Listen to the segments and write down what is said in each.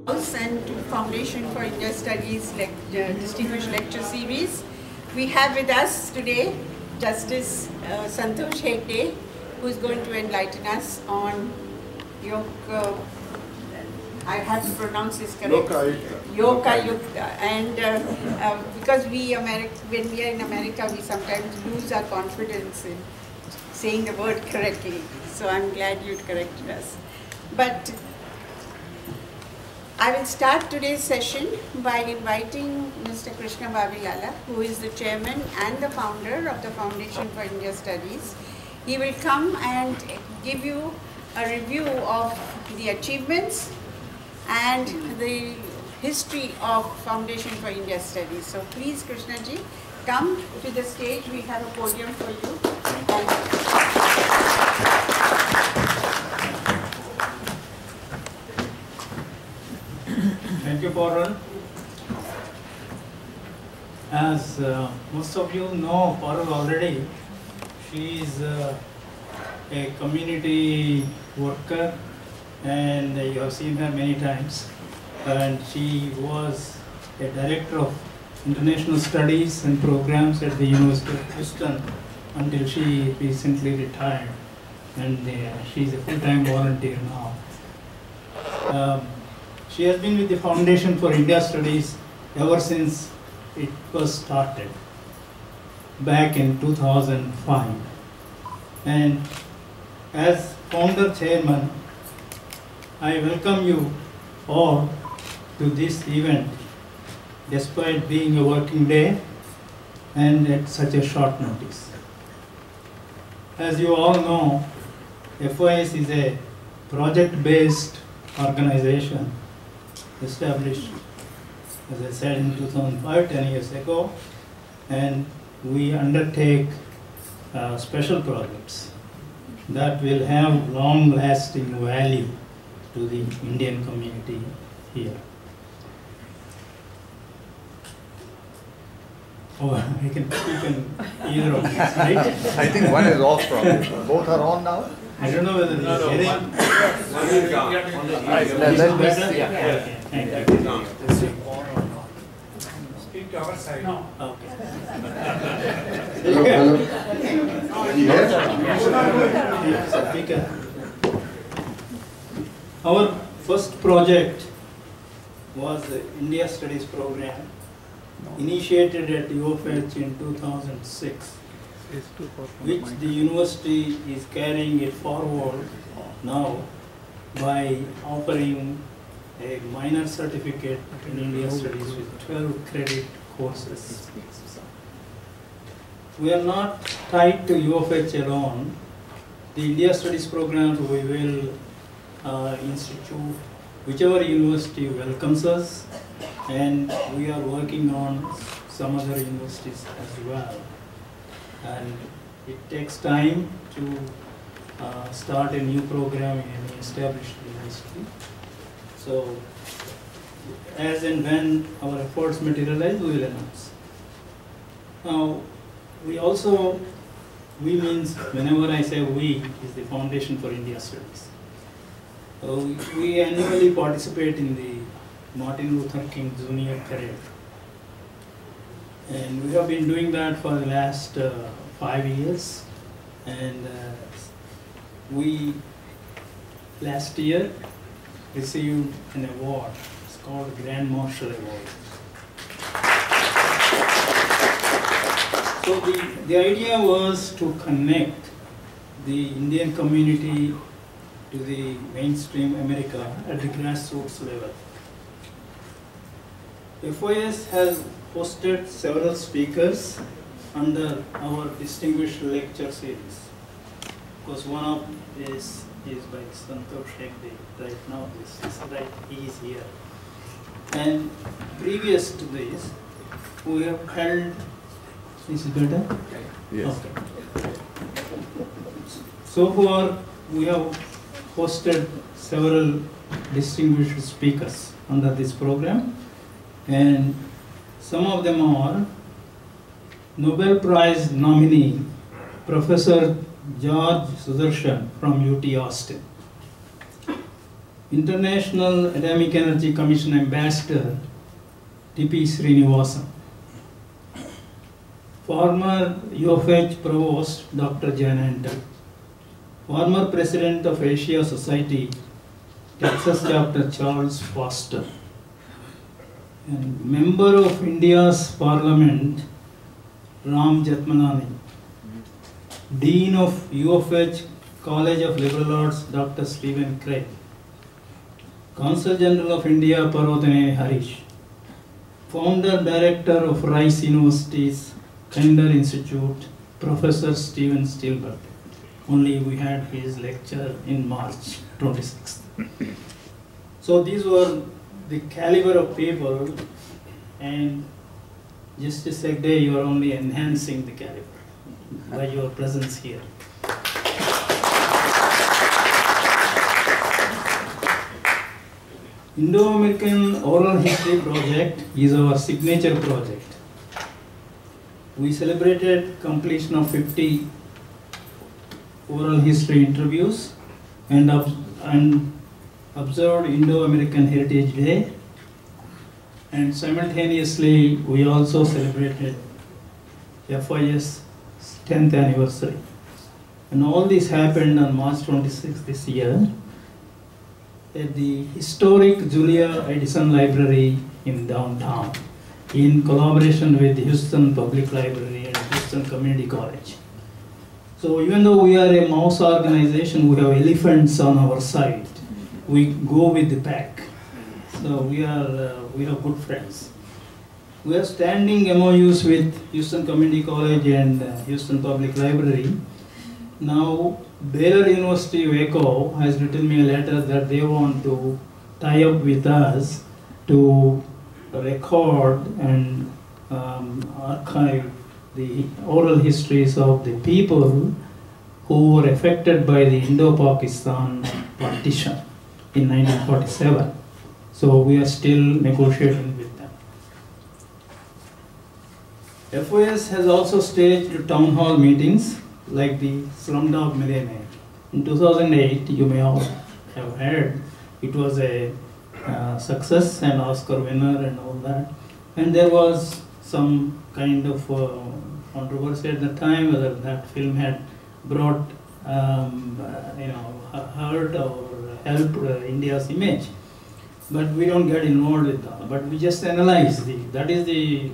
And Foundation for India Studies Distinguished Lecture Series. We have with us today Justice Santosh Hegde, who is going to enlighten us on yoga. I have to pronounce this correctly. Yogayukta. And because when we are in America, we sometimes lose our confidence in saying the word correctly. So I'm glad you corrected us. But I will start today's session by inviting Mr. Krishna Vavilala, who is the chairman and the founder of the Foundation for India Studies. He will come and give you a review of the achievements and the history of Foundation for India Studies. So please, Krishna ji, come to the stage. We have a podium for you. Thank you, Parul. As most of you know Parul already, she is a community worker, and you have seen her many times. And she was a director of international studies and programs at the University of Houston until she recently retired, and she is a full-time volunteer now. She has been with the Foundation for India Studies ever since it was started back in 2005. And as founder chairman, I welcome you all to this event despite being a working day and at such a short notice. As you all know, FOIS is a project-based organization established, as I said, in 2005, 10 years ago, and we undertake special projects that will have long-lasting value to the Indian community here. Oh, I can speak in either of these, right? I think one is off probably. Both are on now? I don't know whether this is hearing. Speak to our side. No. Okay. Our first project was the India Studies program, initiated at UFH in 2006, which the university is carrying it forward now by offering a minor certificate in India Studies with 12 credit courses. We are not tied to UFH alone. The India Studies programs we will institute whichever university welcomes us, and we are working on some other universities as well. And it takes time to start a new program in an established university. So, as and when our efforts materialize, we will announce. Now, we means, whenever I say we, is the Foundation for India Studies. We annually participate in the Martin Luther King Junior Parade. And we have been doing that for the last 5 years. And we, last year, received an award. It's called Grand Marshal Award. So the idea was to connect the Indian community to the mainstream America at the grassroots level. FOIS has hosted several speakers under our distinguished lecture series. Of course, one of this is by Santosh Hegde. Right now, he is here. And previous to this, we have held. Is it better? Yes. Okay. So far, we have hosted several distinguished speakers under this program, and some of them are Nobel Prize nominee Professor George Sudarshan from UT Austin, International Atomic Energy Commission Ambassador T.P. Srinivasan, former UFH Provost Dr. Janantal, former President of Asia Society, Texas Dr. Charles Foster, and Member of India's Parliament, Ram Jethmalani, Dean of UFH College of Liberal Arts, Dr. Stephen Craig, Consul General of India, Parvatane Harish, Founder Director of Rice University's Kinder Institute, Professor Stephen Spielberg. Only we had his lecture in March 26th. So these were the caliber of people, and Justice Hegde, you are only enhancing the caliber by your presence here. Indo-American Oral History Project is our signature project. We celebrated completion of 50 oral history interviews and observed Indo-American Heritage Day, and simultaneously we also celebrated FIS 10th anniversary. And all this happened on March 26th this year at the historic Julia Edison Library in downtown, in collaboration with Houston Public Library and Houston Community College. So even though we are a mouse organization, we have elephants on our side. We go with the pack. So we have good friends. We are standing MOUs with Houston Community College and Houston Public Library. Now Baylor University Waco has written me a letter that they want to tie up with us to record and archive the oral histories of the people who were affected by the Indo-Pakistan partition in 1947. So we are still negotiating with them. FOS has also staged town hall meetings like the Slumdog Millionaire. In 2008, you may all have heard, it was a success and Oscar winner and all that. And there was some kind of controversy at the time whether that film had brought hurt or helped India's image. But we don't get involved with that. But we just analyze that is the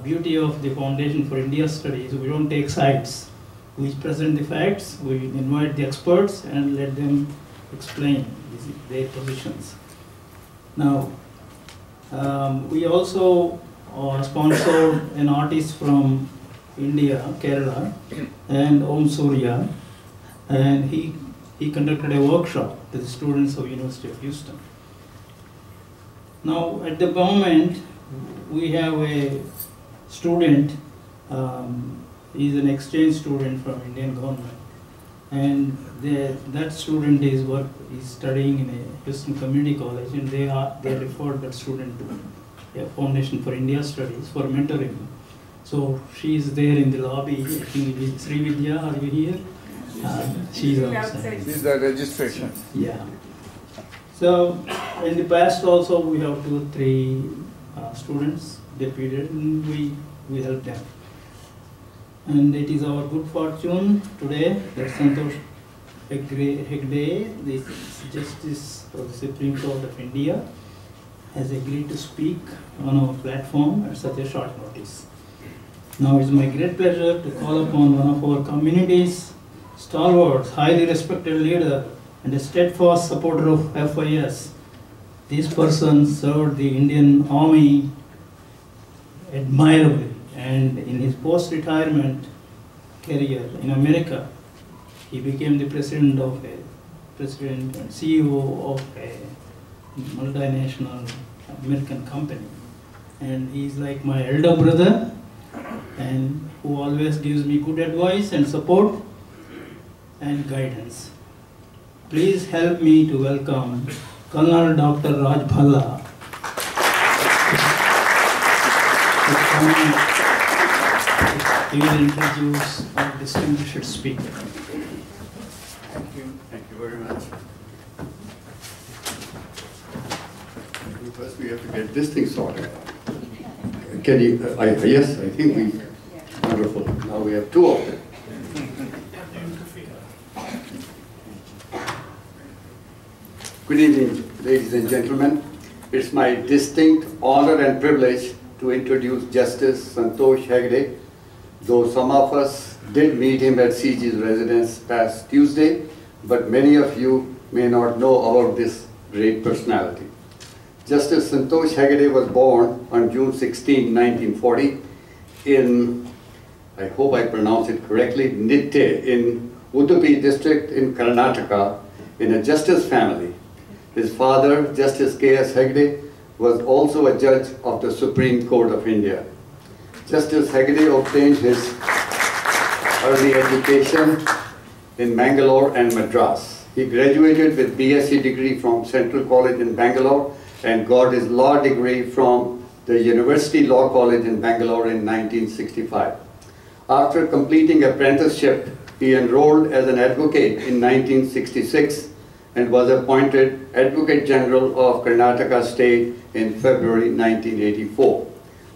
beauty of the Foundation for India Studies. We don't take sides. We present the facts, we invite the experts and let them explain their positions. Now, we also sponsored an artist from India, Kerala, and Om Surya, and he conducted a workshop to the students of University of Houston. Now, at the moment, we have a student, he's an exchange student from Indian government, and that student is studying in a Houston Community College, and they referred that student to a Foundation for India Studies for mentoring. So she is there in the lobby. I think Srividya, are you here? She's outside. This is the registration. Yeah. So in the past also we have 2 or 3 students deputed, and we help them. And it is our good fortune today that Santosh Hegde, the Justice of the Supreme Court of India, has agreed to speak on our platform at such a short notice. Now it's my great pleasure to call upon one of our community's stalwarts, highly respected leader, and a steadfast supporter of FIS. This person served the Indian Army admirably, and in his post-retirement career in America, he became the president and CEO of a multinational American company. And he's like my elder brother, and who always gives me good advice and support and guidance. Please help me to welcome Colonel Dr. Raj Bhalla. He will introduce our distinguished speaker. Thank you. Thank you very much. First, we have to get this thing sorted. Can you? Yes, I think we. Wonderful. Now we have two of them. Good evening, ladies and gentlemen. It's my distinct honor and privilege to introduce Justice Santosh Hegde. Though some of us did meet him at CG's residence past Tuesday, but many of you may not know about this great personality. Justice Santosh Hegde was born on June 16, 1940 in, I hope I pronounce it correctly, Nitte in Udupi district in Karnataka in a justice family. His father, Justice K.S. Hegde, was also a judge of the Supreme Court of India. Justice Hegde obtained his early education in Bangalore and Madras. He graduated with BSc degree from Central College in Bangalore and got his law degree from the University Law College in Bangalore in 1965. After completing apprenticeship, he enrolled as an advocate in 1966 and was appointed Advocate General of Karnataka State in February 1984,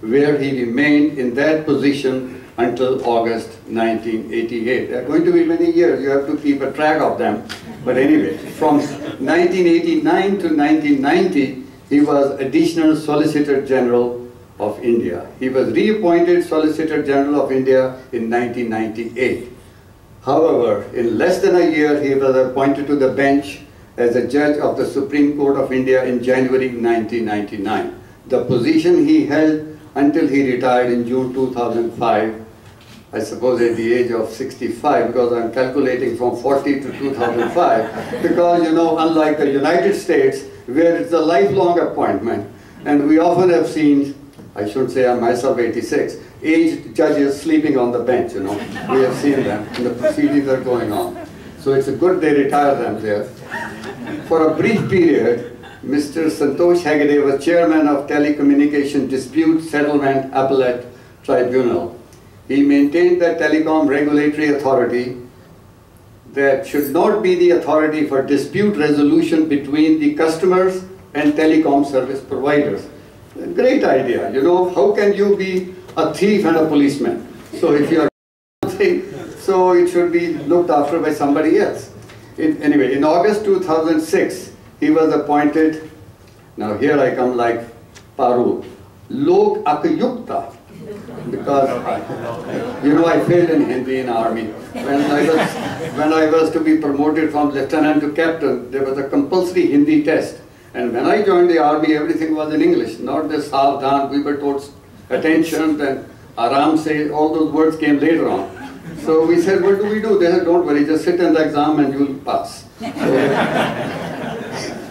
where he remained in that position until August 1988. There are going to be many years, you have to keep a track of them. But anyway, from 1989 to 1990, he was Additional Solicitor General of India. He was reappointed Solicitor General of India in 1998. However, in less than a year, he was appointed to the bench as a judge of the Supreme Court of India in January 1999. The position he held until he retired in June 2005, I suppose at the age of 65, because I'm calculating from 40 to 2005, because you know, unlike the United States, where it's a lifelong appointment, and we often have seen, I should say I'm myself 86, aged judges sleeping on the bench, you know. We have seen them, and the proceedings are going on. So it's a good they retire them there. For a brief period, Mr. Santosh Hegde was chairman of Telecommunication Dispute Settlement Appellate Tribunal. He maintained the telecom regulatory authority that should not be the authority for dispute resolution between the customers and telecom service providers. A great idea, you know, how can you be a thief and a policeman? So if you are something, so it should be looked after by somebody else. Anyway, in August 2006, he was appointed, now here I come like Paru, Lok Akayukta, because you know I failed in Hindi in army. When I was to be promoted from lieutenant to captain, there was a compulsory Hindi test. And when I joined the army, everything was in English, not this Savdhan, we were told attention and Aram se, all those words came later on. So we said, what do we do? They said, don't worry, just sit in the exam and you'll pass.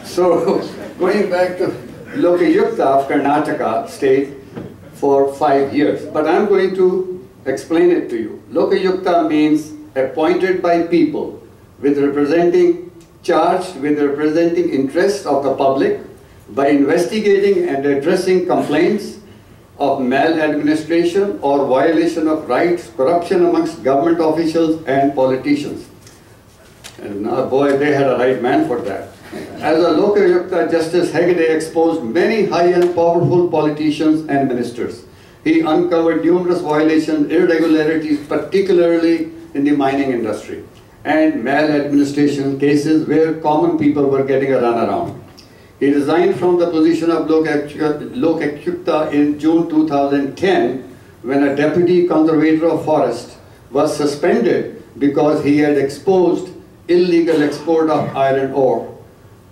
So going back to Lokayukta of Karnataka state for 5 years. But I'm going to explain it to you. Lokayukta means appointed by people charged with representing interests of the public by investigating and addressing complaints of maladministration or violation of rights, corruption amongst government officials and politicians. And now, boy, they had a right man for that. As a Lokayukta, Justice Hegde exposed many high and powerful politicians and ministers. He uncovered numerous violations, irregularities, particularly in the mining industry, and maladministration cases where common people were getting a runaround. He resigned from the position of Lokayukta in June 2010 when a deputy conservator of forest was suspended because he had exposed illegal export of iron ore.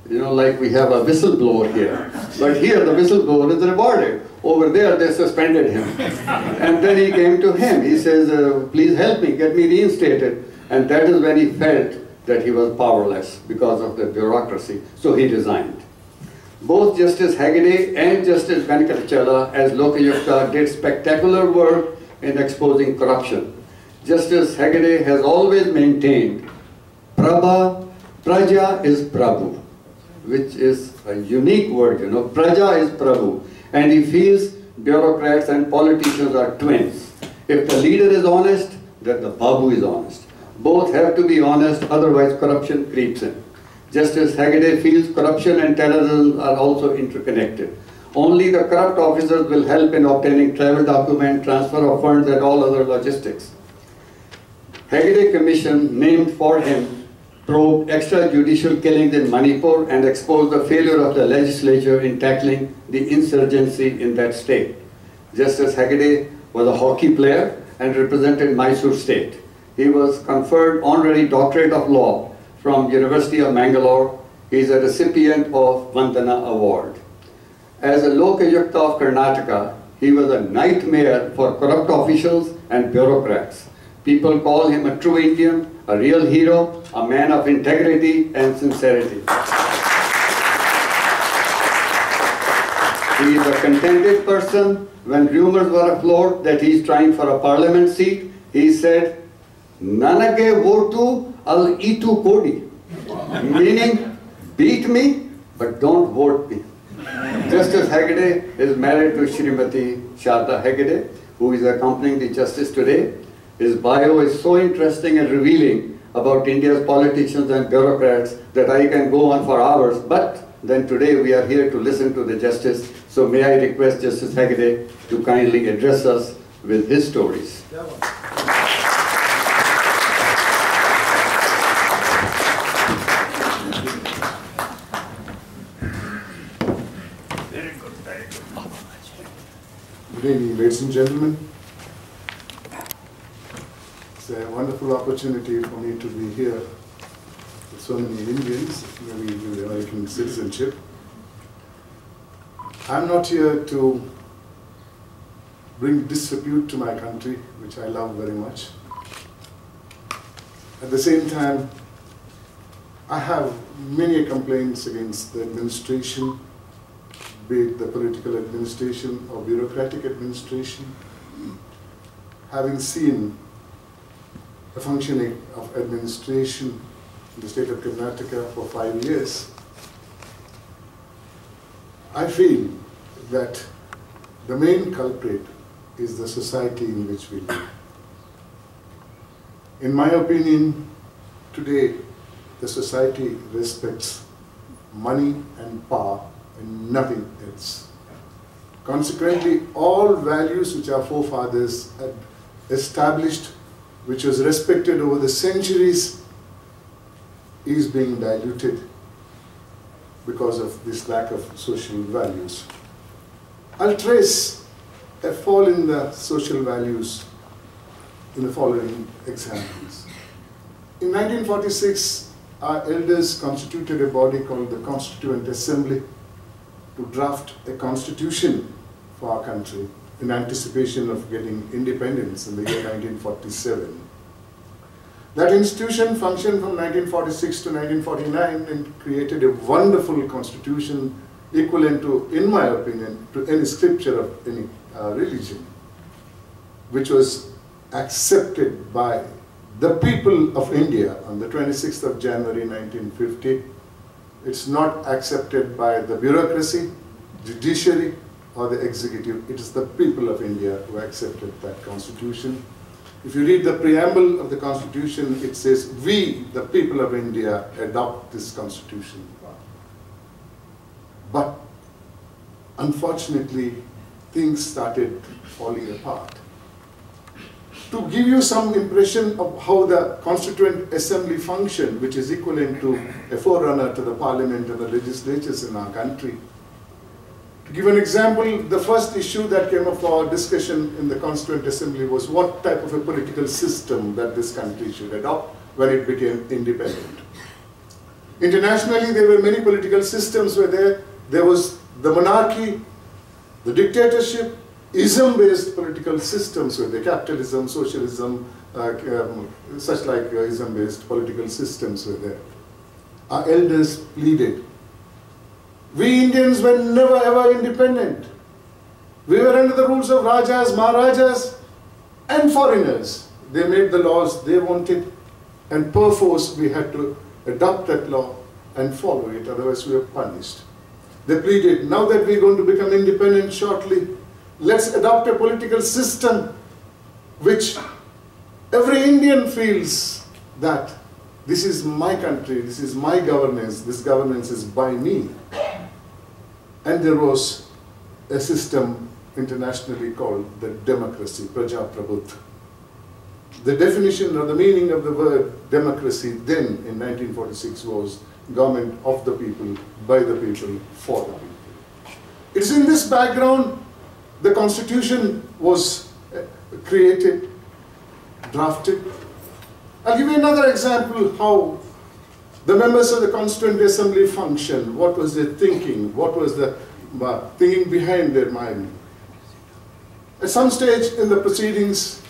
You know, like we have a whistleblower here. But here the whistleblower is rewarded. Over there they suspended him. And then he came to him. He says, please help me, get me reinstated. And that is when he felt that he was powerless because of the bureaucracy. So he resigned. Both Justice Hegde and Justice Venkatachala as Lokayukta did spectacular work in exposing corruption. Justice Hegde has always maintained Praja is Prabhu, which is a unique word, you know. Praja is Prabhu. And he feels bureaucrats and politicians are twins. If the leader is honest, then the Babu is honest. Both have to be honest, otherwise corruption creeps in. Justice Hegde feels corruption and terrorism are also interconnected. Only the corrupt officers will help in obtaining travel document, transfer of funds and all other logistics. Hegde Commission named for him probed extrajudicial killings in Manipur and exposed the failure of the legislature in tackling the insurgency in that state. Justice Hegde was a hockey player and represented Mysore state. He was conferred honorary doctorate of law from University of Mangalore. He is a recipient of Vandana Award. As a Lokayukta of Karnataka, he was a nightmare for corrupt officials and bureaucrats. People call him a true Indian, a real hero, a man of integrity and sincerity. He is a contented person. When rumors were afloat that he is trying for a parliament seat, he said, "Nanage votu al itu kodi," meaning, beat me, but don't vote me. Justice Hegde is married to Srimati Sharda Hegde, who is accompanying the justice today. His bio is so interesting and revealing about India's politicians and bureaucrats that I can go on for hours, but then today we are here to listen to the justice. So may I request Justice Hegde to kindly address us with his stories. Good evening, ladies and gentlemen. It's a wonderful opportunity for me to be here with so many Indians, maybe with American citizenship. I'm not here to bring disrepute to my country, which I love very much. At the same time, I have many complaints against the administration, be it the political administration or bureaucratic administration. Having seen the functioning of administration in the state of Karnataka for 5 years, I feel that the main culprit is the society in which we live. In my opinion, today the society respects money and power and nothing else. Consequently, all values which our forefathers had established, which was respected over the centuries, is being diluted because of this lack of social values. I'll trace a fall in the social values in the following examples. In 1946, our elders constituted a body called the Constituent Assembly to draft a constitution for our country in anticipation of getting independence in the year 1947. That institution functioned from 1946 to 1949 and created a wonderful constitution equivalent to, in my opinion, to any scripture of any religion, which was accepted by the people of India on the 26th of January 1950. It's not accepted by the bureaucracy, judiciary, or the executive. It is the people of India who accepted that constitution. If you read the preamble of the constitution, it says, "We, the people of India, adopt this constitution." But unfortunately, things started falling apart. To give you some impression of how the Constituent Assembly functioned, which is equivalent to a forerunner to the parliament and the legislatures in our country. To give an example, the first issue that came up for discussion in the Constituent Assembly was what type of a political system that this country should adopt when it became independent. Internationally, there were many political systems where there was the monarchy, the dictatorship, ism-based political systems where the capitalism, socialism, such like ism-based political systems were there. Our elders pleaded, we Indians were never ever independent. We were under the rules of Rajas, Maharajas, and foreigners. They made the laws they wanted, and perforce we had to adopt that law and follow it, otherwise we were punished. They pleaded, now that we're going to become independent shortly, let's adopt a political system which every Indian feels that this is my country, this is my governance, this governance is by me. And there was a system internationally called the democracy, Prajaprabhutva. The definition or the meaning of the word democracy then in 1946 was government of the people, by the people, for the people. It's in this background the constitution was created, drafted. I'll give you another example how the members of the Constituent Assembly functioned, what was their thinking, what was the thinking behind their mind. At some stage in the proceedings,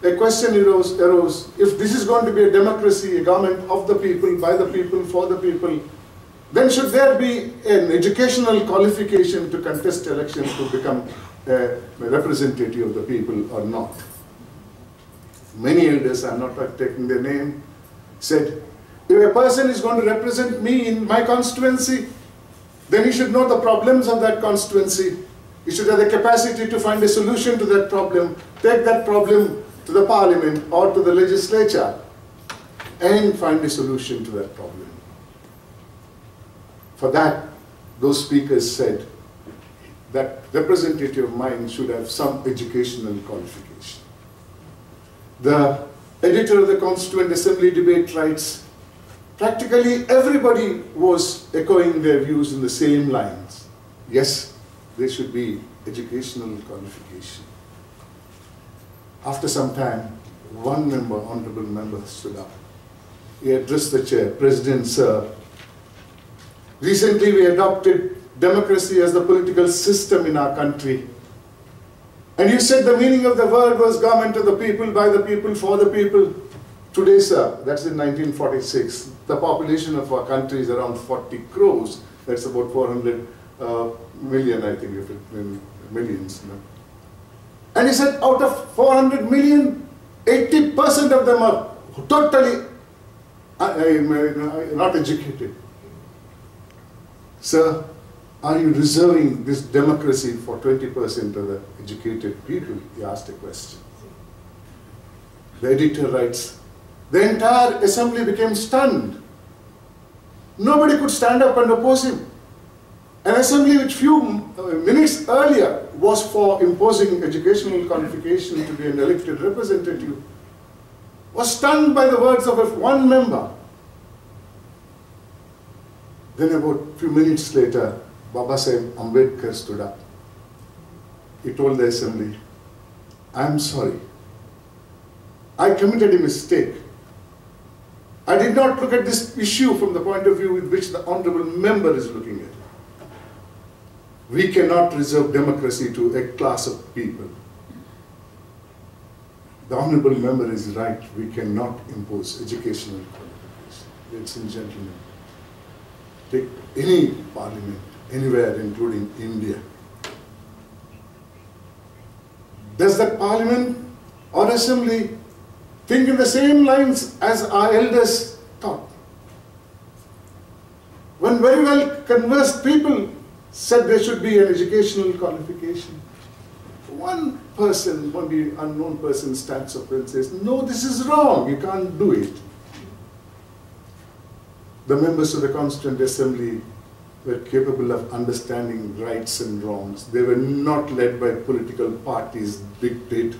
a question arose, if this is going to be a democracy, a government of the people, by the people, for the people, then should there be an educational qualification to contest elections to become a representative of the people or not? Many elders, I'm not taking their name, said, if a person is going to represent me in my constituency, then he should know the problems of that constituency. He should have the capacity to find a solution to that problem, take that problem to the parliament or to the legislature and find a solution to that problem. For that, those speakers said that representative of mine should have some educational qualification. The editor of the Constituent Assembly debate writes, practically everybody was echoing their views in the same lines. Yes, there should be educational qualification. After some time, one member, honorable member, stood up. He addressed the chair, President, sir, recently we adopted democracy as the political system in our country. And you said the meaning of the word was government of the people, by the people, for the people. Today, sir, that's in 1946, the population of our country is around 40 crores. That's about 400 million, I think, if it in millions. You know. And he said, out of 400 million, 80% of them are totally not educated. Sir, are you reserving this democracy for 20% of the educated people? He asked a question. The editor writes, the entire assembly became stunned. Nobody could stand up and oppose him. An assembly which few minutes earlier was for imposing educational qualification to be an elected representative was stunned by the words of one member. Then about a few minutes later, Babasaheb Ambedkar stood up. He told the assembly, I am sorry. I committed a mistake. I did not look at this issue from the point of view with which the honorable member is looking at it. We cannot reserve democracy to a class of people. The honorable member is right. We cannot impose educational qualifications. Ladies and gentlemen, take any parliament, anywhere, including India. Does that parliament or assembly think in the same lines as our elders thought? When very well conversed people said there should be an educational qualification, one person, one unknown person stands up and says, no, this is wrong, you can't do it. The members of the Constituent Assembly were capable of understanding rights and wrongs. They were not led by political parties' dictate.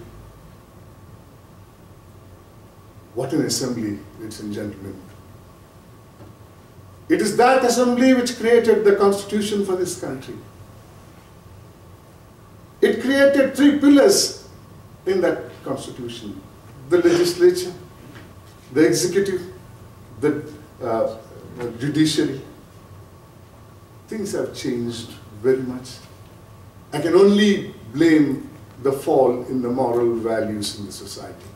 What an assembly, ladies and gentlemen. It is that assembly which created the constitution for this country. It created three pillars in that constitution: the legislature, the executive, the judiciary. Things have changed very much. I can only blame the fall in the moral values in the society.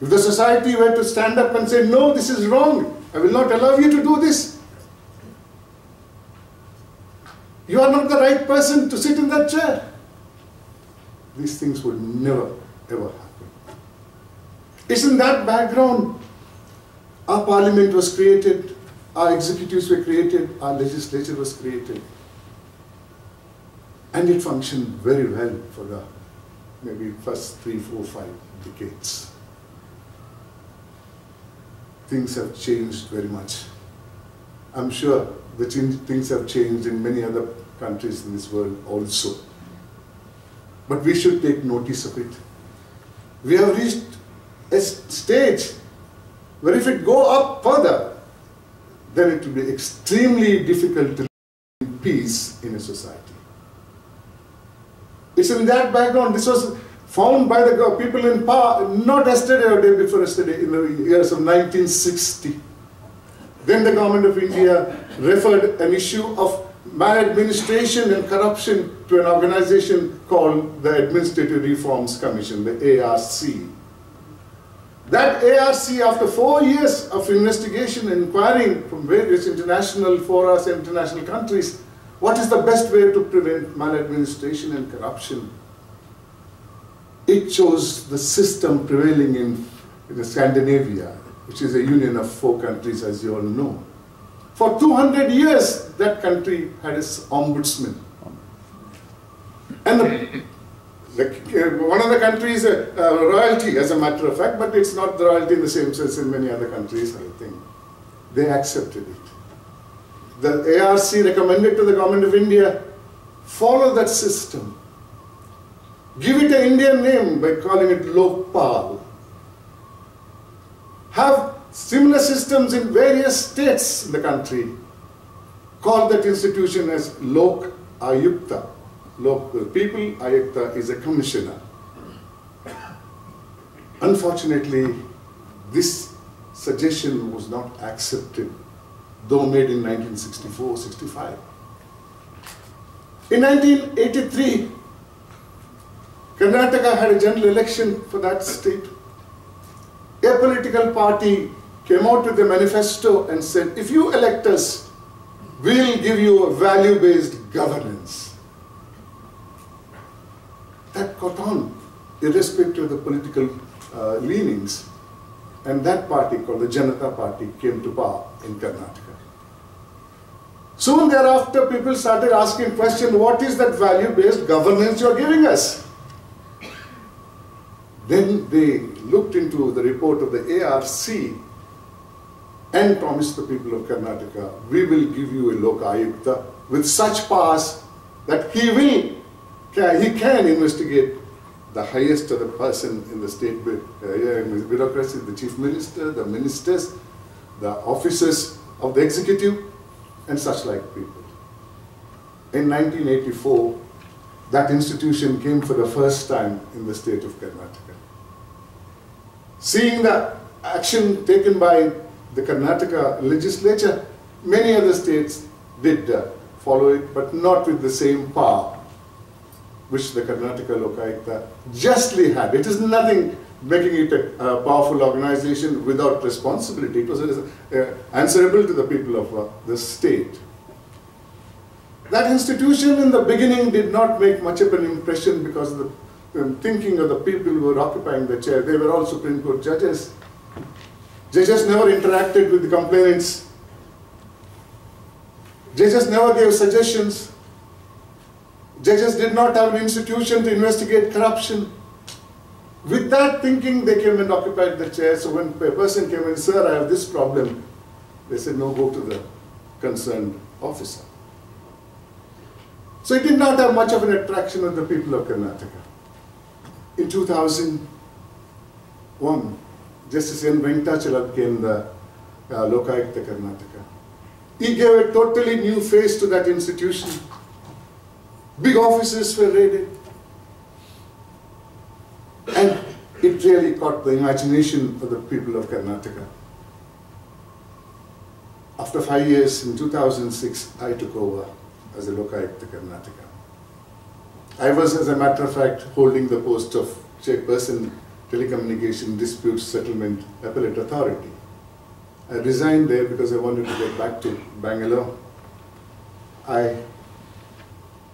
If the society were to stand up and say, no, this is wrong, I will not allow you to do this. You are not the right person to sit in that chair. These things would never, ever happen. It's in that background our parliament was created, our executives were created, our legislature was created. And it functioned very well for the maybe first 3, 4, 5 decades. Things have changed very much. I'm sure the things have changed in many other countries in this world also. but we should take notice of it. We have reached a stage where if it go up further, then it will be extremely difficult to live in peace in a society. It's in that background. This was found by the people in power, not yesterday or day before yesterday, in the years of 1960. Then the government of India referred an issue of maladministration and corruption to an organization called the Administrative Reforms Commission, the ARC. That ARC, after 4 years of investigation and inquiring from various international forums and international countries, what is the best way to prevent maladministration and corruption? It chose the system prevailing in Scandinavia, which is a union of 4 countries, as you all know. For 200 years, that country had its ombudsman. And one of the countries, royalty, as a matter of fact, but it's not the royalty in the same sense in many other countries, I think. They accepted it. The ARC recommended to the government of India, follow that system. Give it an Indian name by calling it Lokpal. Have similar systems in various states in the country. Call that institution as Lok Ayukta. Local people, Ayukta is a commissioner. Unfortunately, this suggestion was not accepted, though made in 1964-65. In 1983, Karnataka had a general election for that state. A political party came out with a manifesto and said, if you elect us, we'll give you a value-based governance. That caught on, irrespective of the political leanings. And that party, called the Janata Party, came to power in Karnataka. Soon thereafter, people started asking questions, what is that value-based governance you're giving us? Then they looked into the report of the ARC and promised the people of Karnataka, we will give you a Lok Ayukta with such powers that he can investigate the highest of the person in the state bureaucracy, the chief minister, the ministers, the officers of the executive, and such like people. In 1984, that institution came for the first time in the state of Karnataka. Seeing the action taken by the Karnataka legislature, many other states did follow it, but not with the same power which the Karnataka Lokayukta justly had. It is nothing making it a powerful organization without responsibility. It was answerable to the people of the state. That institution in the beginning did not make much of an impression because of the thinking of the people who were occupying the chair. They were all Supreme Court judges. Judges never interacted with the complainants. Judges never gave suggestions. Judges did not have an institution to investigate corruption. With that thinking, they came and occupied the chair. So when a person came and said, sir, I have this problem, they said, no, go to the concerned officer. So it did not have much of an attraction with the people of Karnataka. In 2001, Justice N. Venkatachala became the Lokayukta Karnataka. He gave a totally new face to that institution. Big offices were raided. And it really caught the imagination of the people of Karnataka. After 5 years, in 2006, I took over as a Lokayukta Karnataka. I was, as a matter of fact, holding the post of Chairperson, Telecommunication Dispute Settlement Appellate Authority. I resigned there because I wanted to get back to Bangalore. I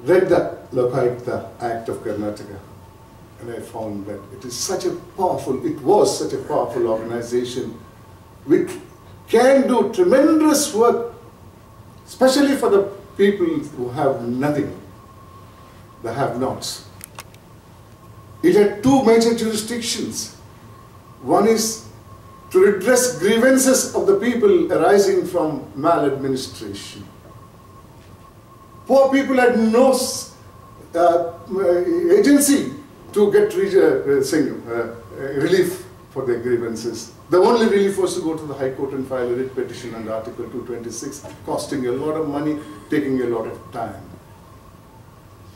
read the Lokayukta Act of Karnataka, and I found that it was such a powerful organization which can do tremendous work, especially for the people who have nothing, the have-nots. It had 2 major jurisdictions. One is to redress grievances of the people arising from maladministration. Poor people had no agency to get relief for their grievances. The only relief was to go to the High Court and file a writ petition under Article 226, costing a lot of money, taking a lot of time.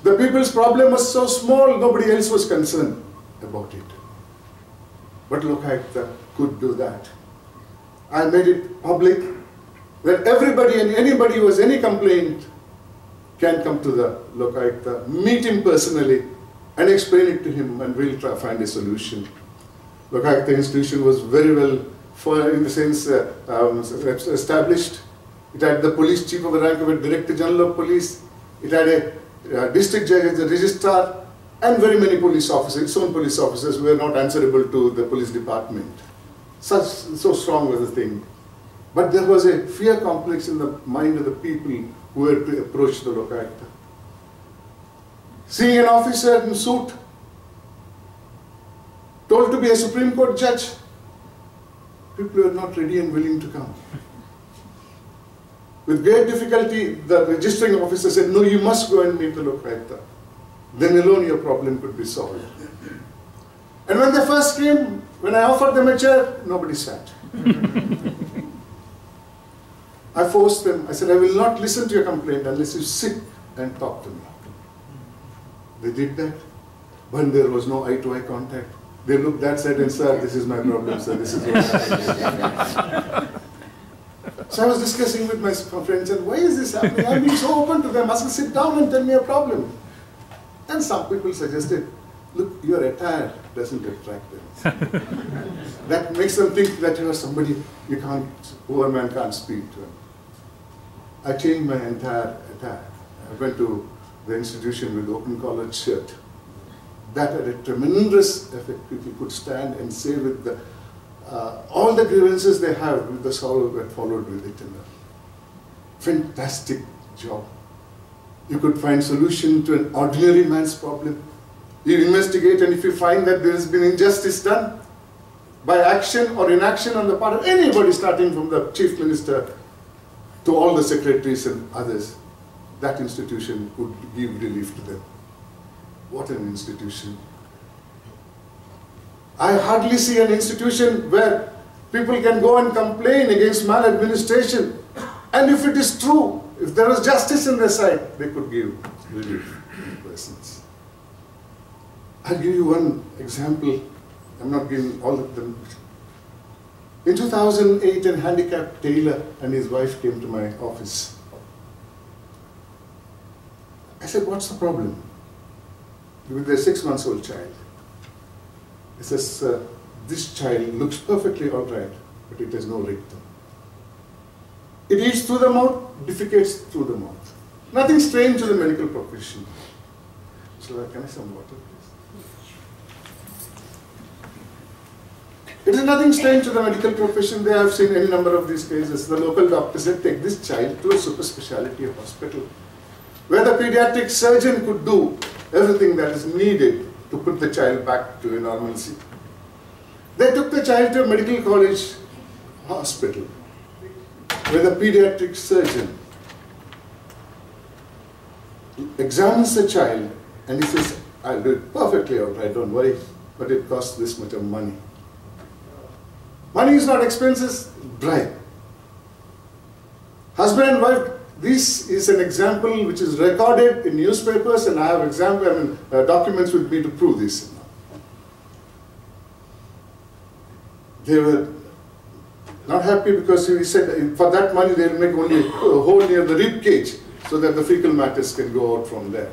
The people's problem was so small, nobody else was concerned about it. But Lokayukta could do that. I made it public that everybody and anybody who has any complaint can come to the Lokayukta, meet him personally and explain it to him, and we'll try to find a solution. Lokayukta institution was very well, in the sense, established. It had the police chief of the rank of a Director General of Police. It had a district judge as a registrar, and very many police officers, its own police officers, who were not answerable to the police department. So strong was the thing. But there was a fear complex in the mind of the people who had to approach the Lokayukta. Seeing an officer in suit, told to be a Supreme Court judge, people were not ready and willing to come. With great difficulty, the registering officer said, no, you must go and meet the Lokayukta. Then alone your problem could be solved. And when they first came, when I offered them a chair, nobody sat. I forced them, I said, I will not listen to your complaint unless you sit and talk to me. They did that, but there was no eye-to-eye contact. They looked that side and said, this is my problem, sir, this is what happened. So I was discussing with my friends, and why is this happening? I've been so open to them, ask them to sit down and tell me a problem. And some people suggested, look, your attire doesn't attract them. That makes them think that you are somebody you can't, poor man can't speak to. I changed my entire attire. I went to the institution with open collared shirt. That had a tremendous effect. People could stand and say with the, all the grievances they have, with the sorrow that followed with it. And a fantastic job. You could find solution to an ordinary man's problem. You investigate, and if you find that there has been injustice done by action or inaction on the part of anybody, starting from the chief minister to all the secretaries and others, that institution could give relief to them. What an institution. I hardly see an institution where people can go and complain against maladministration, and if it is true, if there was justice in their side, they could give relief to persons. I'll give you one example. I'm not giving all of them. In 2008, a handicapped tailor and his wife came to my office. I said, what's the problem? With their 6-month-old child. He says, this child looks perfectly all right, but it has no rectum. It eats through the mouth, defecates through the mouth. Nothing strange to the medical profession. So can I have some water, please? It is nothing strange to the medical profession. They have seen any number of these cases. The local doctor said, take this child to a super specialty hospital, where the pediatric surgeon could do everything that is needed to put the child back to a normalcy. They took the child to a medical college hospital, where the pediatric surgeon examines the child and he says, I'll do it perfectly all right, don't worry, but it costs this much of money. Money is not expenses, bribe. Husband and wife, this is an example which is recorded in newspapers, and I have documents with me to prove this. They were not happy because he said for that money they will make only a hole near the rib cage so that the fecal matters can go out from there.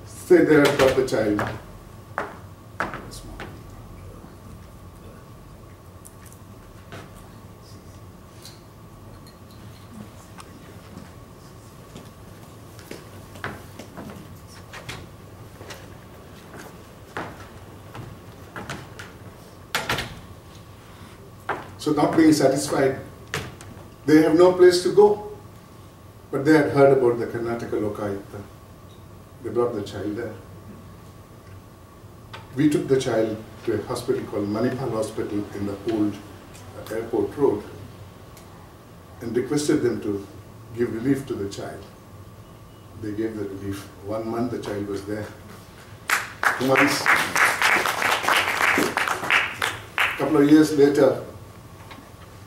Stay there and got the child. So not being satisfied, they have no place to go. But they had heard about the Karnataka Lokayukta. They brought the child there. We took the child to a hospital called Manipal Hospital in the old airport road and requested them to give relief to the child. they gave the relief. 1 month the child was there. 2 months. A couple of years later,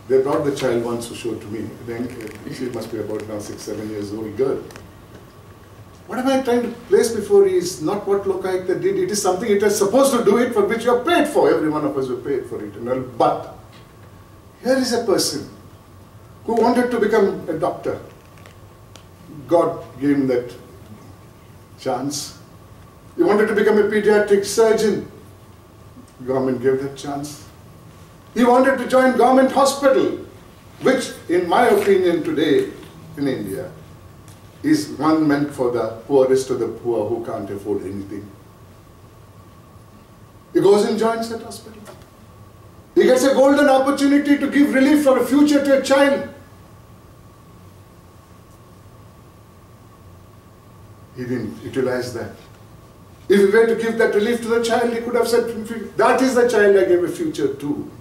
they brought the child once to show to me. Then she must be about now 6, 7 years old girl. What am I trying to place before you is not what Lokayukta did. It is something it is supposed to do it for which you are paid for. Every one of us were paid for it. But here is a person who wanted to become a doctor. God gave him that chance. He wanted to become a pediatric surgeon. Government gave that chance. He wanted to join government hospital, which in my opinion today in India is one meant for the poorest of the poor who can't afford anything. He goes and joins that hospital. He gets a golden opportunity to give relief for a future to a child. He didn't utilize that. If he were to give that relief to the child, he could have said, that is the child I gave a future to.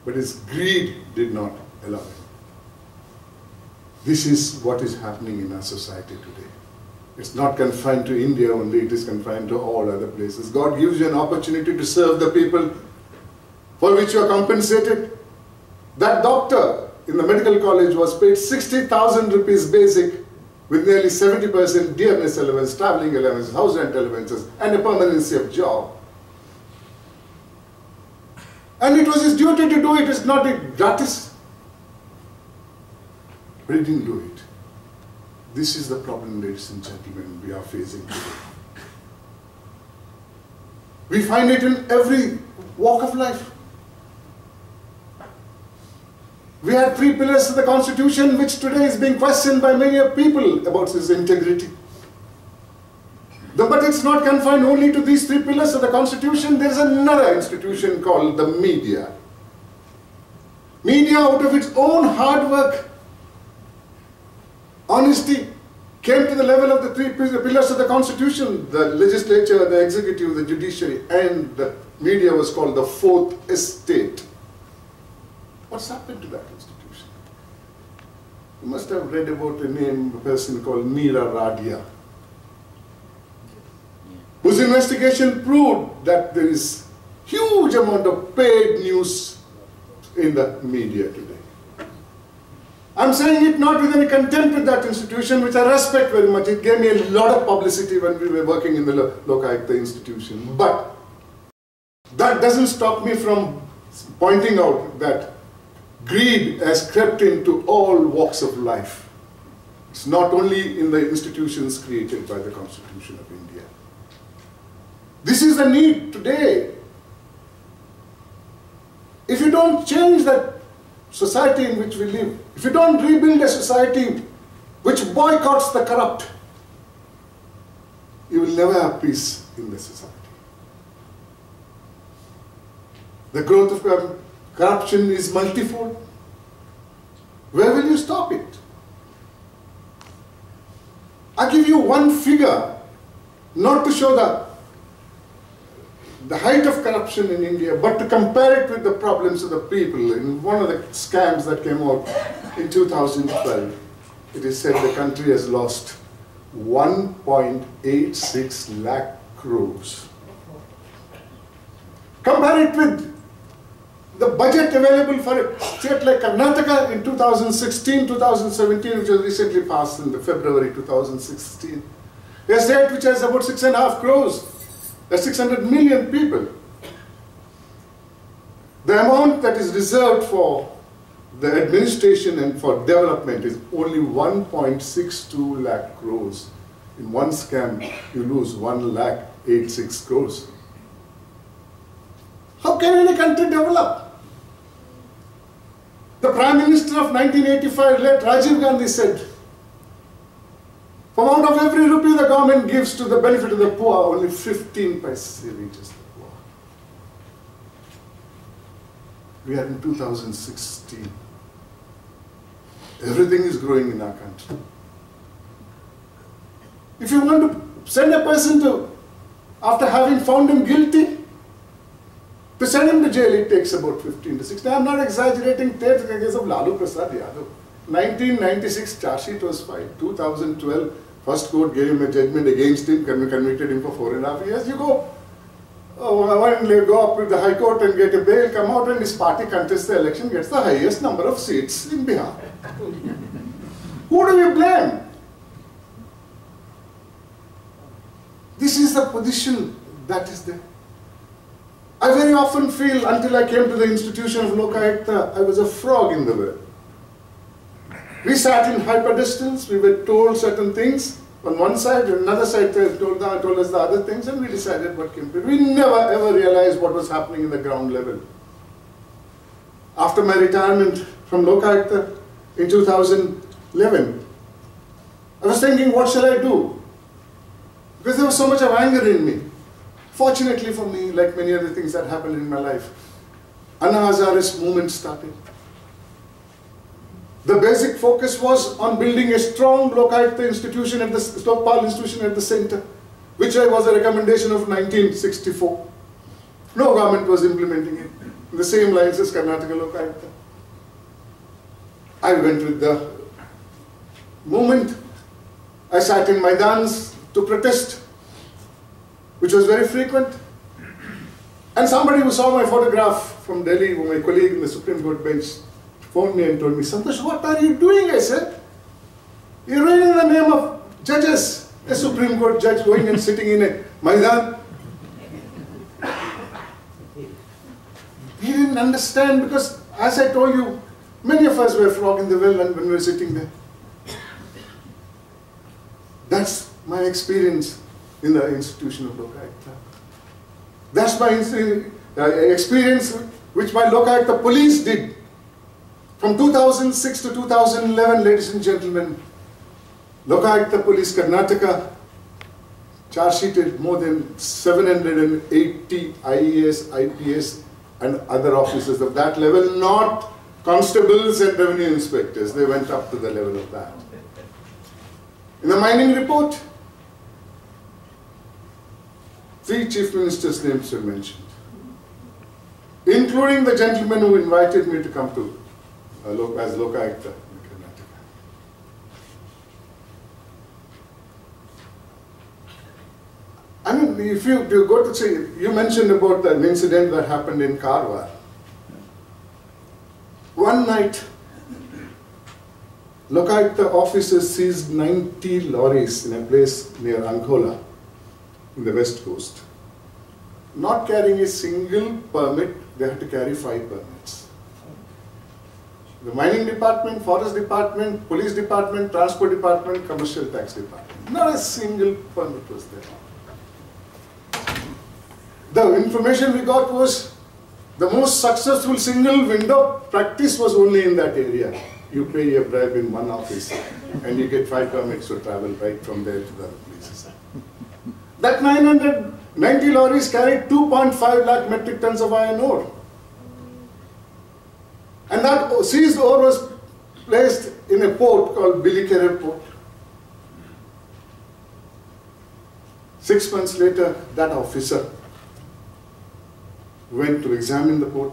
But his greed did not allow him. This is what is happening in our society today. It's not confined to India only, it is confined to all other places. God gives you an opportunity to serve the people for which you are compensated. That doctor in the medical college was paid 60,000 rupees basic with nearly 70% dearness allowance, travelling allowance, house rent allowances, and a permanency of job. And it was his duty to do it, it's not gratis. But he didn't do it. This is the problem, ladies and gentlemen, we are facing today. We find it in every walk of life. We had 3 pillars of the Constitution, which today is being questioned by many people about its integrity. But it's not confined only to these 3 pillars of the Constitution. There is another institution called the media. Media, out of its own hard work, honesty, came to the level of the 3 pillars of the Constitution. The legislature, the executive, the judiciary, and the media was called the 4th estate. What's happened to that institution? You must have read about a person called Meera Radia, whose investigation proved that there is huge amount of paid news in the media today. I'm saying it not with any contempt with that institution, which I respect very much. It gave me a lot of publicity when we were working in the Lokayukta institution. But that doesn't stop me from pointing out that greed has crept into all walks of life. It's not only in the institutions created by the Constitution of India. This is the need today. If you don't change that society in which we live, if you don't rebuild a society which boycotts the corrupt, you will never have peace in the society. The growth of corruption is multifold. Where will you stop it? I give you one figure, not to show the height of corruption in India, but to compare it with the problems of the people. In one of the scams that came out in 2012, it is said the country has lost 1.86 lakh crores. Compare it with the budget available for a state like Karnataka in 2016-2017, which was recently passed in February 2016. A state which has about 6.5 crores. That's 600 million people. The amount that is reserved for the administration and for development is only 1.62 lakh crores. In one scam, you lose 1,86,000 crores. How can any country develop? The Prime Minister of 1985, late Rajiv Gandhi, said, from out of every rupee the government gives to the benefit of the poor, only 15 paise reaches the poor. We are in 2016. Everything is growing in our country. If you want to send a person to, after having found him guilty, to send him to jail, it takes about 15 to 16. I'm not exaggerating. Take the case of Lalu Prasad Yadav. 1996 charge sheet was filed. 2012, first court gave him a judgment against him, convicted him for 4.5 years. You go, go up with the High Court and get a bail, come out, and his party contests the election, gets the highest number of seats in Bihar. Who do we blame? This is the position that is there. I very often feel, until I came to the institution of Lokayukta, I was a frog in the well. We sat in high pedestals, we were told certain things on one side, and another side told us the other things, and we decided what came to it. We never ever realized what was happening in the ground level. After my retirement from Lokayukta in 2011, I was thinking, what shall I do? Because there was so much of anger in me. Fortunately for me, like many other things that happened in my life, Anna Hazare's movement started. The basic focus was on building a strong Lokayukta institution at the Lokpal institution at the center, which was a recommendation of 1964. No government was implementing it. In the same lines as Karnataka Lokayukta. I went with the movement. I sat in Maidans to protest, which was very frequent. And somebody who saw my photograph from Delhi, my colleague in the Supreme Court bench, phoned me and told me, Santosh, what are you doing? I said, you're reading the name of judges, a Supreme Court judge going and sitting in a Maidan. He didn't understand because, as I told you, many of us were frog in the well when we were sitting there. That's my experience in the institution of Lokayukta. That's my experience which my Lokayukta police did. From 2006 to 2011, ladies and gentlemen, Lokayukta Police Karnataka charge sheeted more than 780 IAS, IPS and other officers of that level, not constables and revenue inspectors. They went up to the level of that. In the mining report, 3 chief ministers' names were mentioned, including the gentleman who invited me to come to as Lokayukta in Karnataka. I mean, if you go to say, you mentioned about an incident that happened in Karwar. One night, Lokayukta officers seized 90 lorries in a place near Ankola, in the west coast. Not carrying a single permit, they had to carry 5 permits. The mining department, forest department, police department, transport department, commercial tax department. Not a single permit was there. The information we got was the most successful single window practice was only in that area. You pay a bribe in one office and you get 5 permits to travel right from there to the other places. That 990 lorries carried 2.5 lakh metric tons of iron ore. And that seized ore was placed in a port called Bilikere Port. 6 months later, that officer went to examine the port.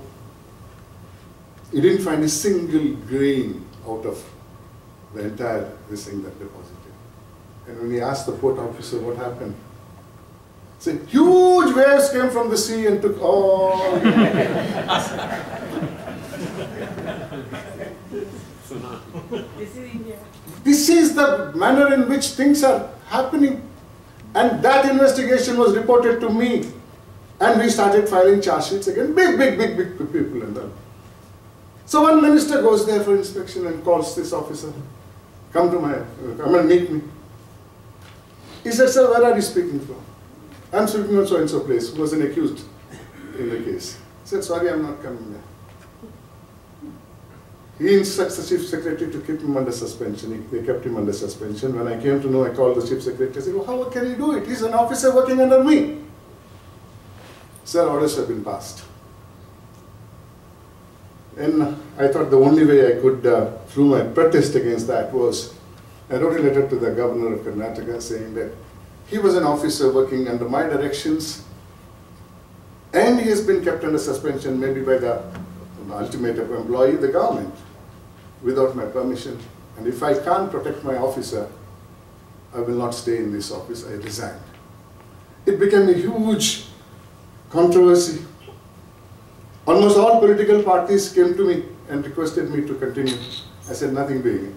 He didn't find a single grain out of the entire thing that deposited. And when he asked the port officer what happened, he said, huge waves came from the sea and took all. This is India. This is the manner in which things are happening. And that investigation was reported to me. And we started filing charge sheets again. Big people in them. So one minister goes there for inspection and calls this officer, come and meet me. He said, sir, where are you speaking from? I'm speaking from so-and-so place, who was an accused in the case. He said, sorry, I'm not coming there. He instructs the chief secretary to keep him under suspension. They kept him under suspension. When I came to know, I called the chief secretary. I said, well, how can he do it? He's an officer working under me. Sir, orders have been passed. And I thought the only way I could, through my protest against that was, I wrote a letter to the governor of Karnataka saying that he was an officer working under my directions and he has been kept under suspension maybe by the ultimate employee, the government. without my permission. And if I can't protect my officer, I will not stay in this office. I resigned. It became a huge controversy. Almost all political parties came to me and requested me to continue. I said, nothing doing it.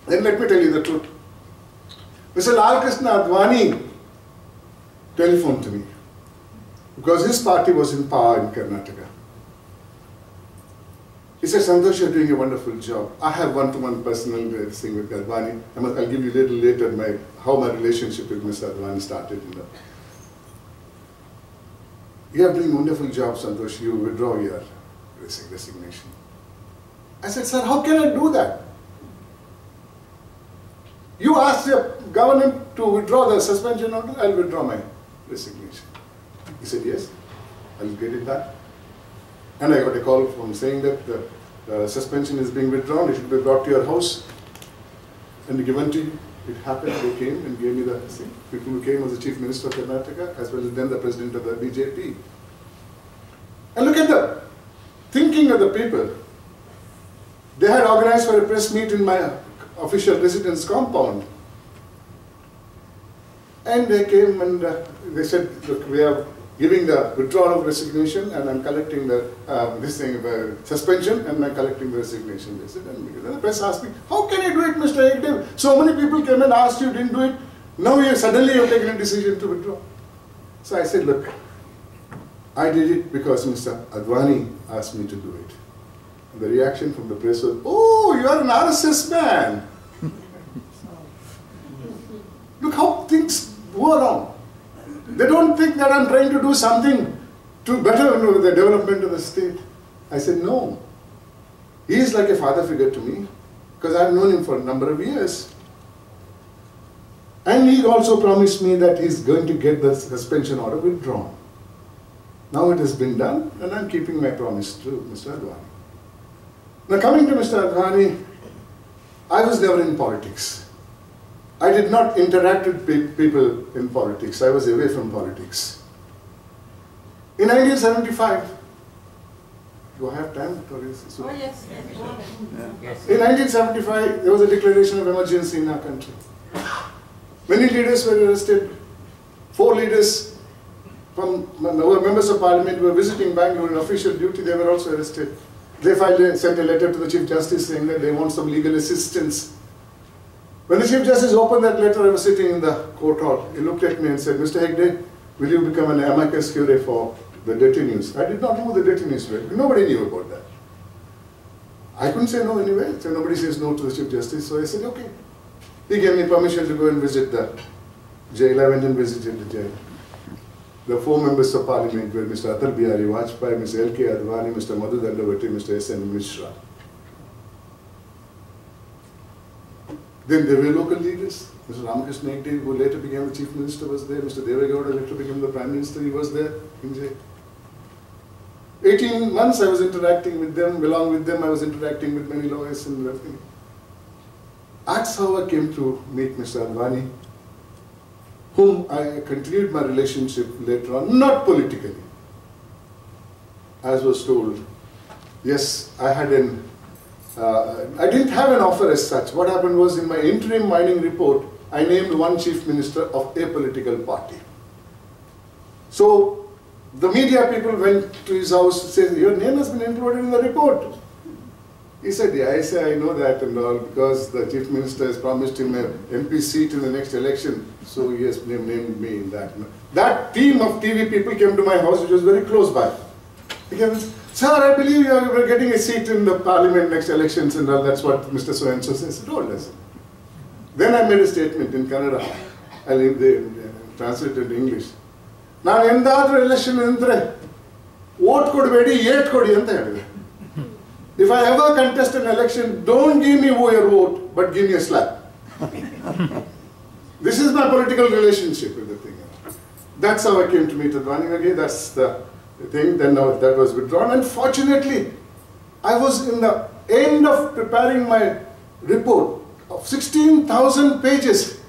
Then let me tell you the truth. Mr. Lal Krishna Advani telephoned to me because his party was in power in Karnataka. He said, Santosh, you're doing a wonderful job. I have one-to-one personal thing with Advani. I'll give you a little later how my relationship with Mr. Advani started. You are doing a wonderful job, Santosh. You withdraw your resignation. I said, sir, how can I do that? You asked the government to withdraw the suspension order, I'll withdraw my resignation. He said, yes, I'll get it done. And I got a call from saying that the suspension is being withdrawn, it should be brought to your house and given to you. It happened, they came and gave me the thing. People who came was the Chief Minister of Karnataka as well as then the President of the BJP. And look at the thinking of the people. They had organized for a press meet in my official residence compound. And they came and they said, look, we are giving the withdrawal of resignation and I'm collecting the suspension and I'm collecting the resignation. They said, and the press asked me, how can you do it, Mr. Hegde? So many people came and asked you, didn't do it. Now you suddenly have taken a decision to withdraw. So I said, look, I did it because Mr. Advani asked me to do it. And the reaction from the press was, oh, you are an RSS man. Look how things go around. They don't think that I'm trying to do something to better the development of the state. I said, no. He is like a father figure to me because I've known him for a number of years. And he also promised me that he's going to get the suspension order withdrawn. Now it has been done and I'm keeping my promise to Mr. Advani. Now coming to Mr. Advani, I was never in politics. I did not interact with people in politics. I was away from politics. In 1975, do I have time? Oh yes, yes. In 1975, there was a declaration of emergency in our country. Many leaders were arrested. 4 leaders from members of parliament were visiting Bangalore on official duty. They were also arrested. They sent a letter to the Chief Justice saying that they want some legal assistance. When the Chief Justice opened that letter, I was sitting in the court hall. He looked at me and said, Mr. Hegde, will you become an amicus curiae for the detainees? I did not know who the detainees were. Nobody knew about that. I couldn't say no anyway, so nobody says no to the Chief Justice, so I said, okay. He gave me permission to go and visit the jail. I went and visited the jail. The 4 members of parliament were Mr. Atal Bihari Vajpayee, Mr. L.K. Advani, Mr. Madhu Dandavati, Mr. S.N. Mishra. Then there were local leaders. Mr. Ramakrishna Hegde, who later became the Chief Minister, was there. Mr. Devegowda later became the Prime Minister, he was there in jail. 18 months I was interacting with them, along with them I was interacting with many lawyers and everything. That's how I came to meet Mr. Advani, whom I continued my relationship later on, not politically. As was told, yes, I didn't have an offer as such. What happened was in my interim mining report, I named one Chief Minister of a political party. So the media people went to his house and said, your name has been included in the report. He said, yeah, I know that and all because the Chief Minister has promised him an MP seat in the next election. So he has named me in that. That team of TV people came to my house, which was very close by. He came and said, sir, I believe you are getting a seat in the parliament next elections and all. That's what Mr. So-and-so says. Told us. Then I made a statement in Kannada. I translated in English. Now, in the other election, vote kodbedi, yet kodi anta helide. If I ever contest an election, don't give me your vote, but give me a slap. This is my political relationship with the thing. That's how I came to meet Advani again. That's the thing. Then now that was withdrawn. And fortunately, I was in the end of preparing my report of 16,000 pages,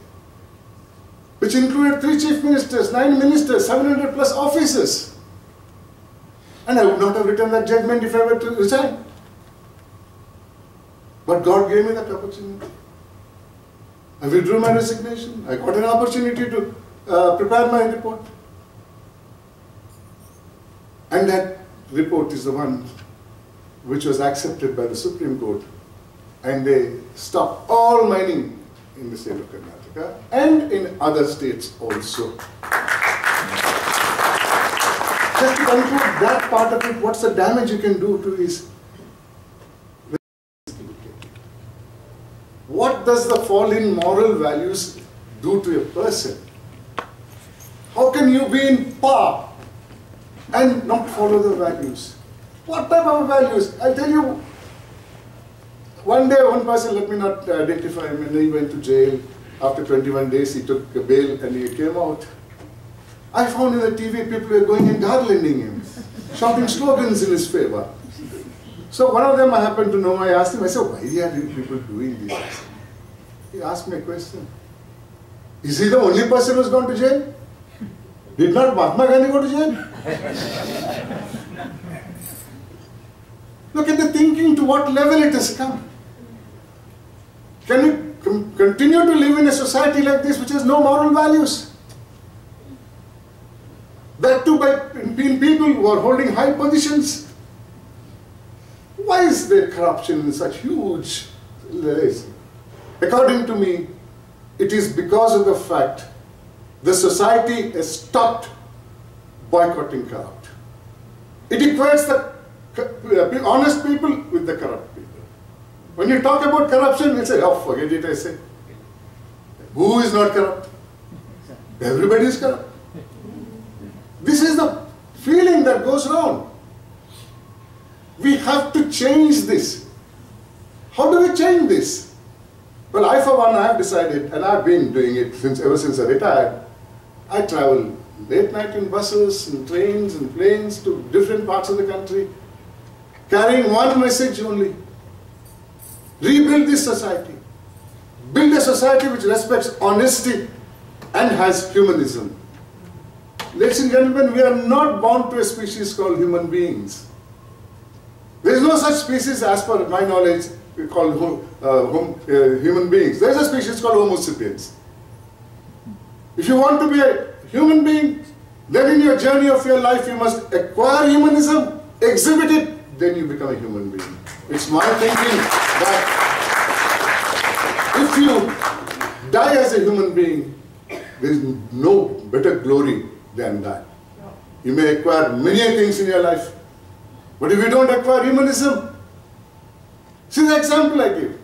which included 3 chief ministers, 9 ministers, 700 plus officers. And I would not have written that judgment if I were to resign. But God gave me that opportunity. I withdrew my resignation. I got an opportunity to prepare my report. And that report is the one which was accepted by the Supreme Court. And they stopped all mining in the state of Karnataka and in other states also. Just to conclude that part of it, what's the damage you can do to his... What does the fall in moral values do to a person? How can you be in power and not follow the values? What type of values? I'll tell you, one day one person, let me not identify him, and he went to jail. After 21 days he took a bail and he came out. I found in the TV people were going and garlanding him, shouting slogans in his favor. So one of them I happened to know, I asked him, I said, why are you people doing this? He asked me a question. Is he the only person who's gone to jail? Did not Mahatma Gandhi go to jail? Look at the thinking, to what level it has come. Can we continue to live in a society like this which has no moral values? That too by people who are holding high positions. Why is there corruption in such huge levels? According to me, it is because of the fact the society has stopped boycotting corrupt. It equates the honest people with the corrupt people. When you talk about corruption, you say, oh, forget it, I say. Who is not corrupt? Everybody is corrupt. This is the feeling that goes around. We have to change this. How do we change this? Well, I for one, I have decided, and I've been doing it ever since I retired. I travel late night in buses and trains and planes to different parts of the country, carrying one message only. Rebuild this society. Build a society which respects honesty and has humanism. Ladies and gentlemen, we are not bound to a species called human beings. There is no such species, as per my knowledge, called human beings. There is a species called Homo sapiens. If you want to be a human being, then in your journey of your life you must acquire humanism, exhibit it, then you become a human being. It's my thinking that if you die as a human being, there is no better glory than that. You may acquire many things in your life, but if you don't acquire humanism, see the example I give.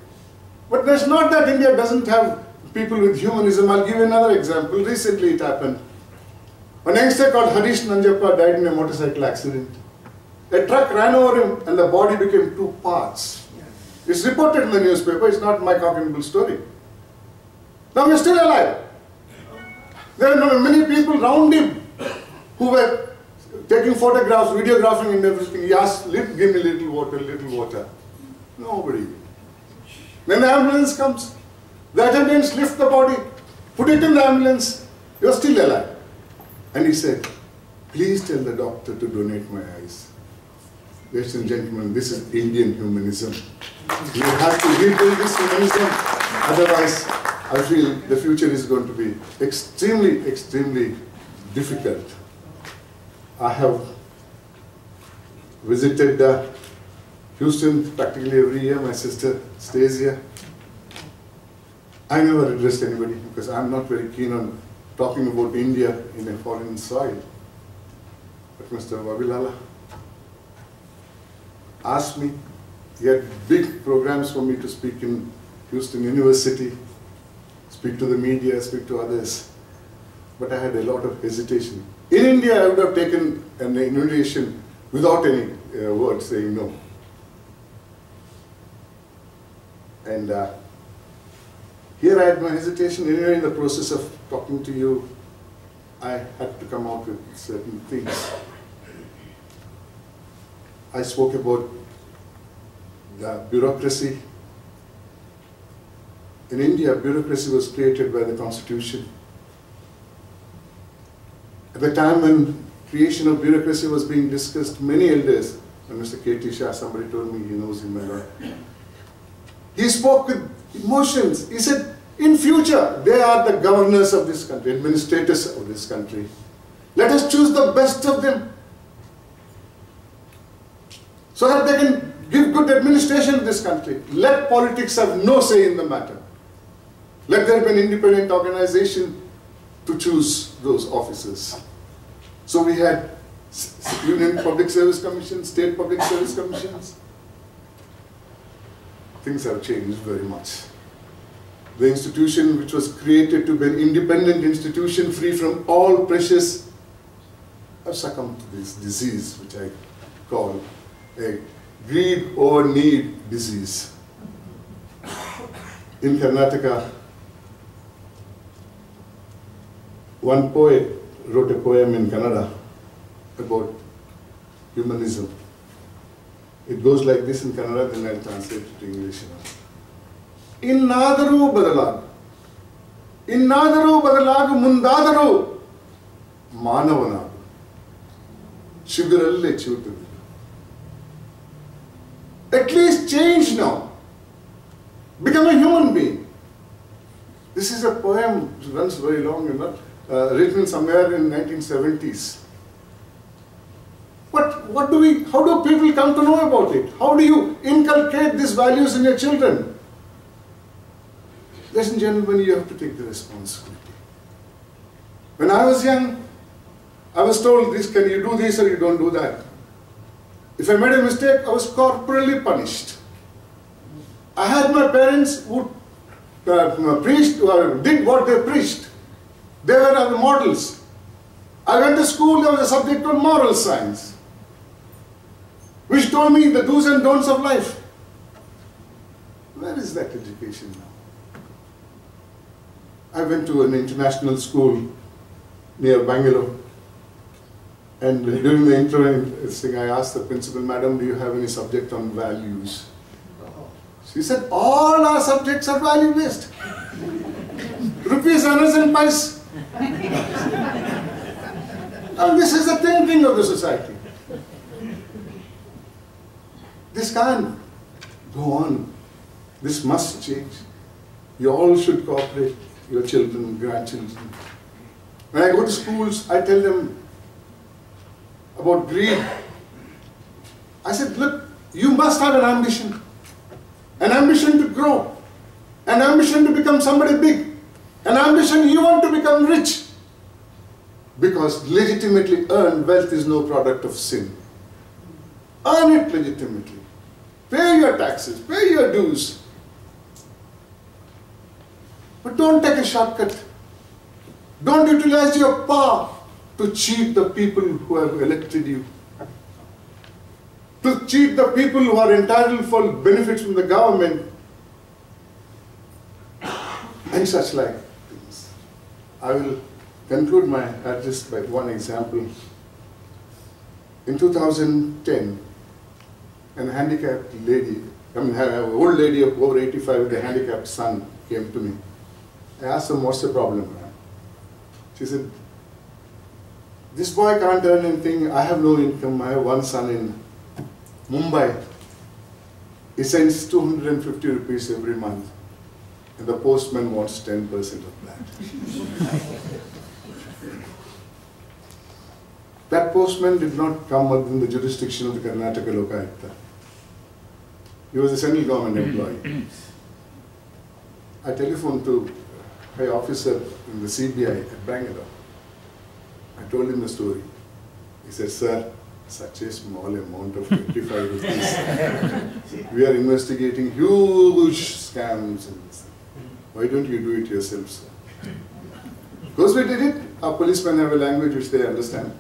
But it's not that India doesn't have people with humanism. I'll give you another example. Recently it happened. A youngster called Harish Nanjappa died in a motorcycle accident. A truck ran over him and the body became two parts. It's reported in the newspaper, it's not my copyable story. Now we're still alive. There are many people around him who were taking photographs, videographing and everything. He asked, give me a little water, little water. Nobody. Then the ambulance comes. The attendants lift the body, put it in the ambulance. You're still alive. And he said, please tell the doctor to donate my eyes. Ladies and gentlemen, this is Indian humanism. We have to rebuild this humanism. Otherwise, I feel the future is going to be extremely, extremely difficult. I have visited Houston practically every year. My sister stays here. I never addressed anybody because I'm not very keen on talking about India in a foreign soil. But Mr. Vavilala asked me, he had big programs for me to speak in Houston University, speak to the media, speak to others. But I had a lot of hesitation. In India, I would have taken an invitation without any word saying no. And here I had my hesitation. Anyway, in the process of talking to you, I had to come out with certain things. I spoke about the bureaucracy. In India, bureaucracy was created by the Constitution. At the time when creation of bureaucracy was being discussed, many elders, and Mr. K.T. Shah, somebody told me he knows him a lot. He spoke with emotions. He said, in future, they are the governors of this country, administrators of this country. Let us choose the best of them so that they can give good administration to this country. Let politics have no say in the matter. Let there be an independent organization to choose those officers. So we had Union Public Service Commission, State Public Service Commissions. Things have changed very much. The institution which was created to be an independent institution free from all pressures have succumbed to this disease which I call a greed over need disease. In Karnataka, one poet wrote a poem in Kannada about humanism. It goes like this in Kannada, then I'll translate it to English. Innadaru badalagu. Innadaru badalagu mundadaru manavanagu. Shigaralle chutu. At least change now. Become a human being. This is a poem which runs very long, written somewhere in 1970s. How do people come to know about it? How do you inculcate these values in your children? Ladies and gentlemen, you have to take the responsibility. When I was young, I was told this, can you do this or you don't do that. If I made a mistake, I was corporally punished. I had my parents who preached or did what they preached. They were the models. I went to school, there was a subject called moral science, which told me the do's and don'ts of life. Where is that education now? I went to an international school near Bangalore, and during the intro thing, I asked the principal, Madam, do you have any subject on values? She said, all our subjects are value-based. Rupees, annas and pies. And this is the thinking of the society. This can't go on. This must change. You all should cooperate, your children, grandchildren. When I go to schools, I tell them about greed. I said, look, you must have an ambition to grow, an ambition to become somebody big, an ambition you want to become rich. Because legitimately earned wealth is no product of sin. Earn it legitimately. Pay your taxes, pay your dues. But don't take a shortcut. Don't utilize your power to cheat the people who have elected you. To cheat the people who are entitled for benefits from the government. And such like things. I will conclude my address by one example. In 2010, an handicapped lady, an old lady of over 85 with a handicapped son came to me. I asked her, what's the problem? She said, this boy can't earn anything, I have no income, I have one son in Mumbai. He sends 250 rupees every month, and the postman wants 10% of that. That postman did not come within the jurisdiction of the Karnataka Lokayukta. He was a central government employee. I telephoned to a high officer in the CBI at Bangalore. I told him the story. He said, sir, such a small amount of 25 rupees. We are investigating huge scams. Why don't you do it yourself, sir? Because we did it. Our policemen have a language which they understand.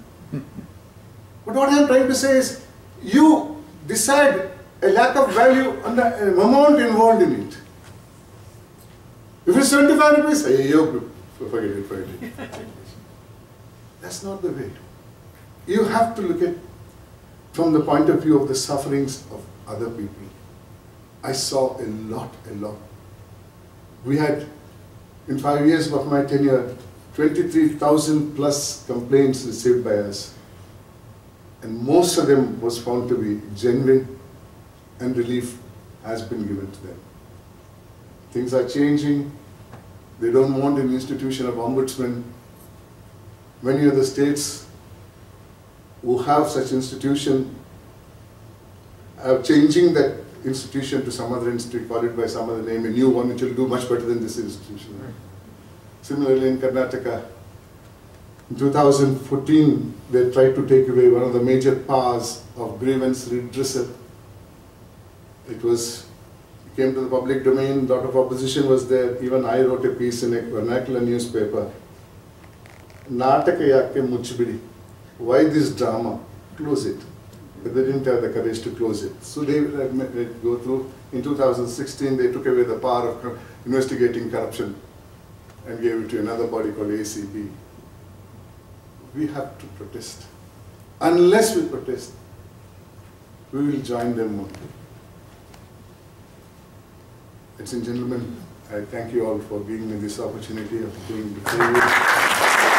But what I am trying to say is, you decide a lack of value on the amount involved in it. If it's 25 rupees, hey, yo, forget it. That's not the way. You have to look at from the point of view of the sufferings of other people. I saw a lot. We had, in 5 years of my tenure, 23,000 plus complaints received by us. and most of them was found to be genuine, and relief has been given to them. Things are changing. They don't want an institution of ombudsman. Many of the states who have such institution are changing that institution to some other institute, call it by some other name, a new one which will do much better than this institution. Similarly in Karnataka, in 2014, they tried to take away one of the major powers of grievance redressal. It came to the public domain, a lot of opposition was there. Even I wrote a piece in a vernacular newspaper. Nataka yakke muchbidi. Why this drama? Close it. But they didn't have the courage to close it. So they go through. In 2016, they took away the power of investigating corruption and gave it to another body called ACB. We have to protest. Unless we protest, we will join them more. Ladies and gentlemen, I thank you all for giving me this opportunity of being before you.